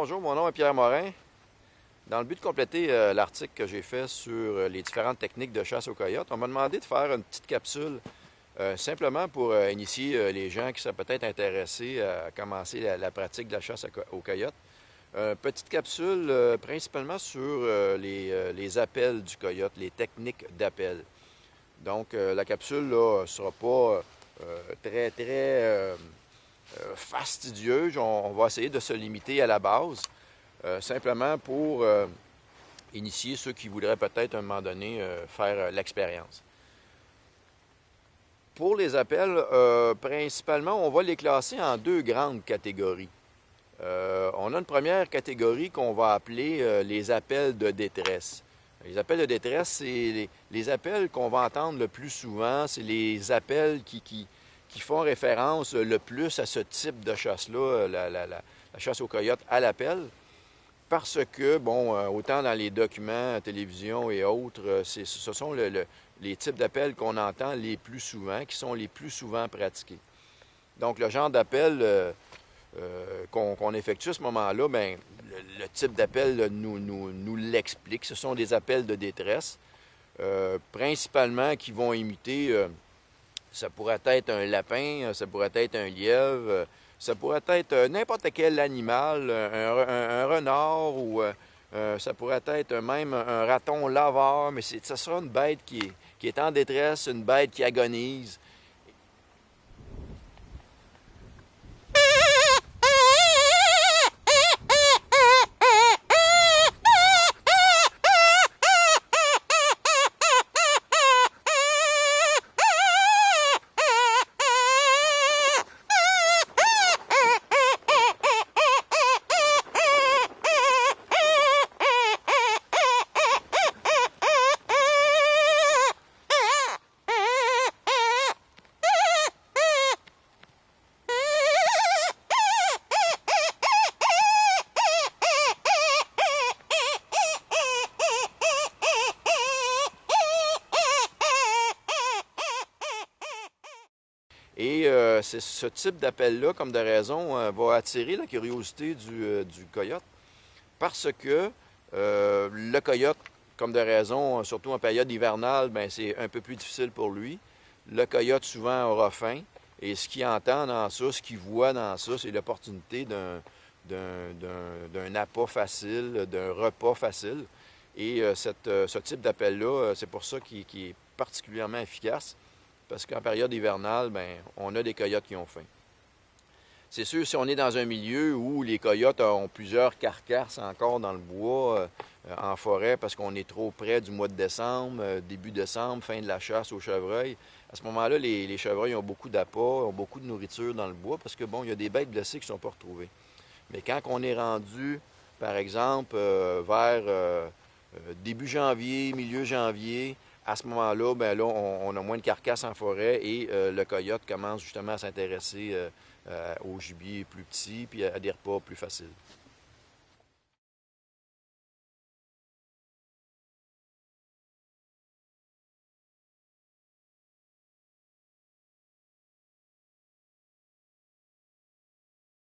bonjour, mon nom est Pierre Morin. Dans le but de compléter l'article que j'ai fait sur les différentes techniques de chasse aux coyotes, on m'a demandé de faire une petite capsule simplement pour initier les gens qui seraient peut-être intéressés à commencer la pratique de la chasse aux coyotes. Petite capsule principalement sur les appels du coyote, les techniques d'appel. Donc, la capsule ne sera pas très fastidieuse. On va essayer de se limiter à la base, simplement pour initier ceux qui voudraient peut-être à un moment donné faire l'expérience. Pour les appels, principalement, on va les classer en deux grandes catégories. On a une première catégorie qu'on va appeler les appels de détresse. Les appels de détresse, c'est les appels qu'on va entendre le plus souvent, c'est les appels qui font référence le plus à ce type de chasse-là, la chasse aux coyotes à l'appel, parce que, bon, autant dans les documents, télévision et autres, ce sont les types d'appels qu'on entend les plus souvent, qui sont les plus souvent pratiqués. Donc, le genre d'appel qu'on effectue à ce moment-là, bien, le type d'appel nous l'explique. Ce sont des appels de détresse, principalement qui vont imiter, ça pourrait être un lapin, ça pourrait être un lièvre, ça pourrait être n'importe quel animal, un renard ou ça pourrait être même un raton laveur, mais ça sera une bête qui est en détresse, une bête qui agonise. Et c'est ce type d'appel-là, comme de raison, va attirer la curiosité du coyote parce que le coyote, comme de raison, surtout en période hivernale, ben, c'est un peu plus difficile pour lui. Le coyote, souvent, aura faim et ce qu'il entend dans ça, ce qu'il voit dans ça, c'est l'opportunité d'un appât facile, d'un repas facile. Et ce type d'appel-là, c'est pour ça qu'il est particulièrement efficace. Parce qu'en période hivernale, bien, on a des coyotes qui ont faim. C'est sûr, si on est dans un milieu où les coyotes ont plusieurs carcasses encore dans le bois, en forêt, parce qu'on est trop près du mois de décembre, début décembre, fin de la chasse aux chevreuils, à ce moment-là, les chevreuils ont beaucoup d'appât, ont beaucoup de nourriture dans le bois, parce que, bon, il y a des bêtes blessées qui ne sont pas retrouvées. Mais quand on est rendu, par exemple, vers début janvier, milieu janvier, à ce moment-là, bien là, on a moins de carcasses en forêt et le coyote commence justement à s'intéresser au gibier plus petit puis à des repas plus faciles.